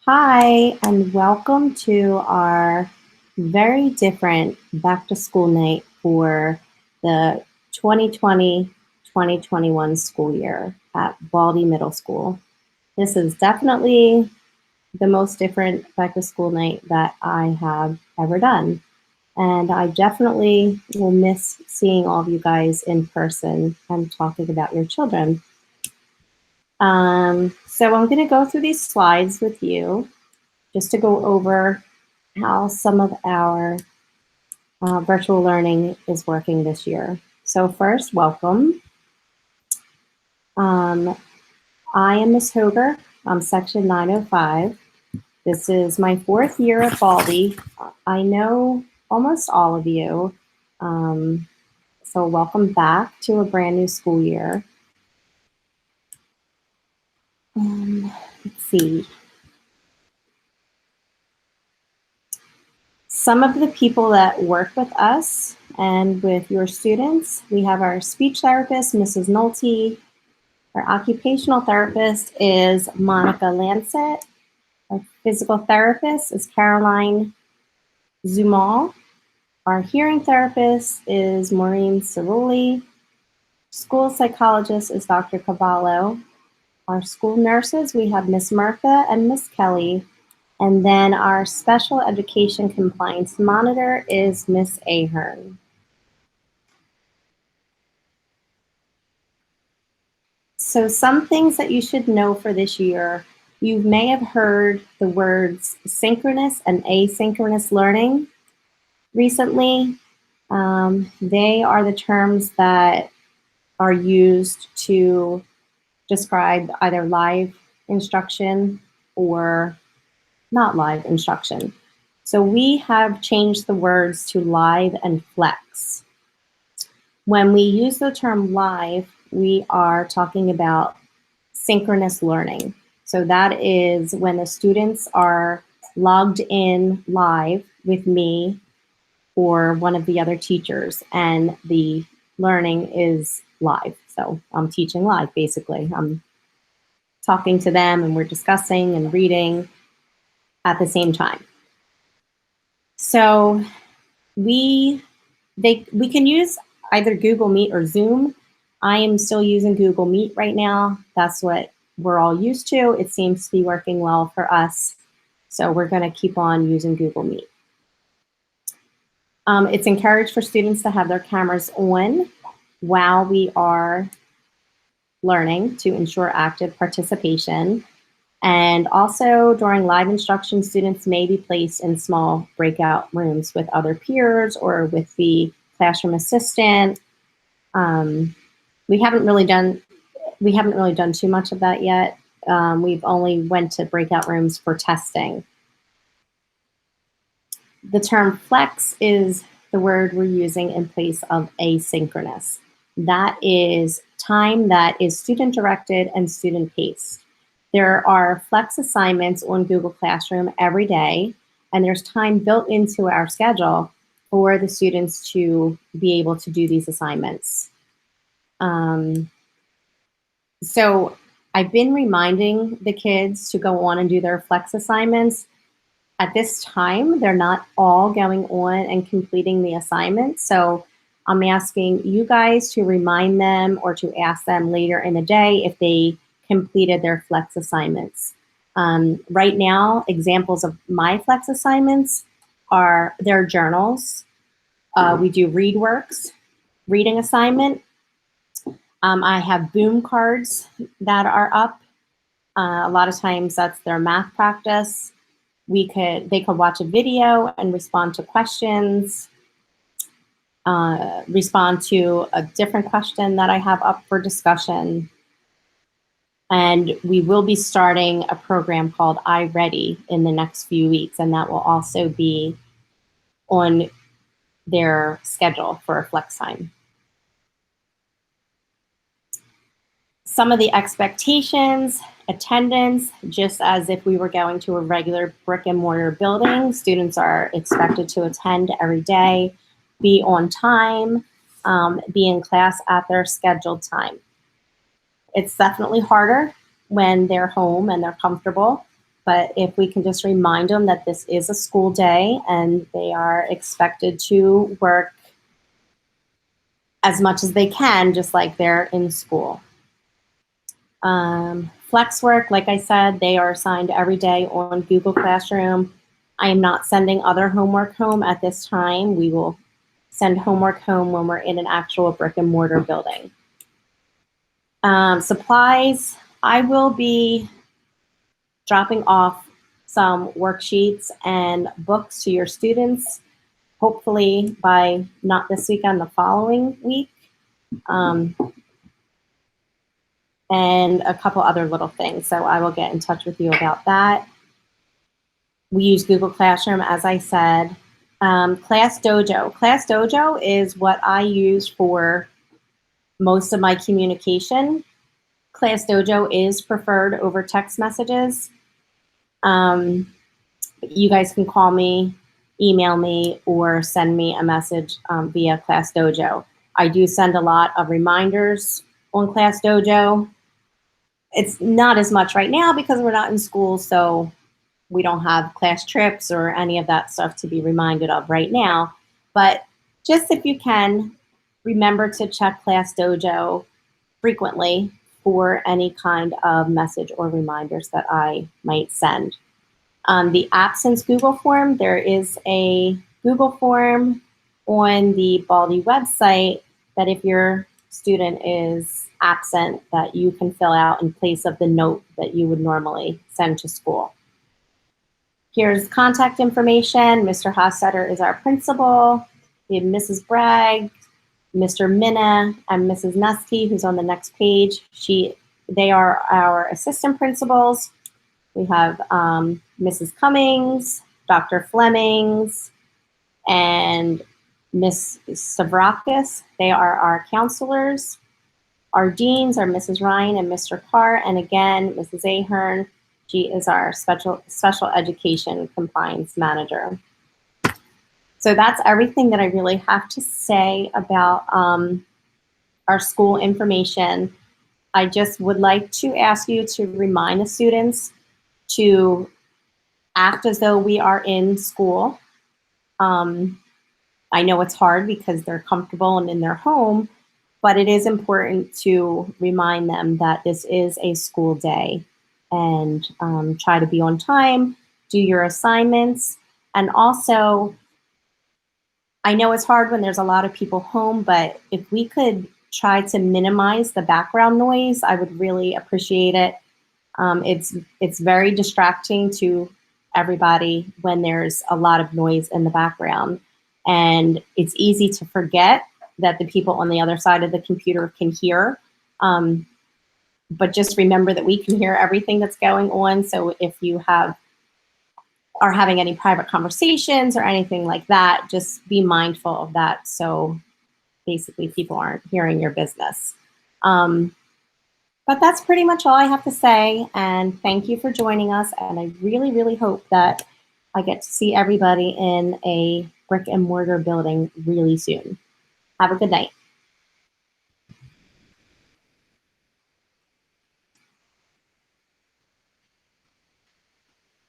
Hi, and welcome to our very different back to school night for the 2020-2021 school year at Baldy Middle School. This is definitely the most different back to school night that I have ever done. And I definitely will miss seeing all of you guys in person and talking about your children. So I'm going to go through these slides with you just to go over how some of our virtual learning is working this year. So first, welcome. I am Ms. Hoger. I'm section 905. This is my 4th year at Baldy. I know almost all of you. So welcome back to a brand new school year. Let's see. Some of the people that work with us and with your students, we have our speech therapist, Mrs. Nolte. Our occupational therapist is Monica Lancet. Our physical therapist is Caroline Zumal. Our hearing therapist is Maureen Cerulli. School psychologist is Dr. Cavallo. Our school nurses, we have Miss Murtha and Miss Kelly. And then our special education compliance monitor is Miss Ahern. So some things that you should know for this year, you may have heard the words synchronous and asynchronous learning recently. They are the terms that are used to describe either live instruction or not live instruction. So we have changed the words to live and flex. When we use the term live, we are talking about synchronous learning. So that is when the students are logged in live with me or one of the other teachers, and the learning is live. So I'm teaching live, basically. I'm talking to them and we're discussing and reading at the same time. So we can use either Google Meet or Zoom. I am still using Google Meet right now. That's what we're all used to. It seems to be working well for us. So we're going to keep on using Google Meet. It's encouraged for students to have their cameras on while we are learning to ensure active participation. And also during live instruction, students may be placed in small breakout rooms with other peers or with the classroom assistant. We haven't really done too much of that yet. We've only went to breakout rooms for testing. The term flex is the word we're using in place of asynchronous. That is time that is student directed and student paced. There are flex assignments on Google Classroom every day, and there's time built into our schedule for the students to be able to do these assignments. So I've been reminding the kids to go on and do their flex assignments. At this time, they're not all going on and completing the assignment. So I'm asking you guys to remind them or to ask them later in the day if they completed their flex assignments. Right now, examples of my flex assignments are their journals. We do ReadWorks, reading assignment. I have boom cards that are up. A lot of times that's their math practice. They could watch a video and respond to questions, respond to a different question that I have up for discussion. And we will be starting a program called iReady in the next few weeks, and that will also be on their schedule for flex time. Some of the expectations, attendance, just as if we were going to a regular brick and mortar building, students are expected to attend every day, be on time, be in class at their scheduled time. It's definitely harder when they're home and they're comfortable, But if we can just remind them that this is a school day and they are expected to work as much as they can, just like they're in school. Flex work, like I said, they are assigned every day on Google Classroom. I am not sending other homework home at this time. We will send homework home when we're in an actual brick and mortar building. Supplies, I will be dropping off some worksheets and books to your students, hopefully by not this weekend, the following week. And a couple other little things. So I will get in touch with you about that. We use Google Classroom, as I said. Class Dojo. Class Dojo is what I use for most of my communication. Class Dojo is preferred over text messages. You guys can call me, email me, or send me a message via Class Dojo. I do send a lot of reminders on Class Dojo. It's not as much right now because we're not in school, so we don't have class trips or any of that stuff to be reminded of right now. But just if you can, remember to check Class Dojo frequently for any kind of message or reminders that I might send. The absence Google form, there is a Google form on the Baldy website that if your student is absent, that you can fill out in place of the note that you would normally send to school. Here's contact information. Mr. Hossetter is our principal. We have Mrs. Bragg, Mr. Minna, and Mrs. Nusky, who's on the next page. They are our assistant principals. We have Mrs. Cummings, Dr. Flemings, and Miss Stavrakis. They are our counselors. Our deans are Mrs. Ryan and Mr. Carr, and again, Mrs. Ahern. She is our special education compliance manager. So that's everything that I really have to say about our school information. I just would like to ask you to remind the students to act as though we are in school. I know it's hard because they're comfortable and in their home, but it is important to remind them that this is a school day, and try to be on time, do your assignments, and also, I know it's hard when there's a lot of people home, but if we could try to minimize the background noise, I would really appreciate it. It's very distracting to everybody when there's a lot of noise in the background. And it's easy to forget that the people on the other side of the computer can hear. But just remember that we can hear everything that's going on. So if you are having any private conversations or anything like that, just be mindful of that. So basically people aren't hearing your business. But that's pretty much all I have to say. And thank you for joining us. And I really, really hope that I get to see everybody in a brick and mortar building really soon. Have a good night.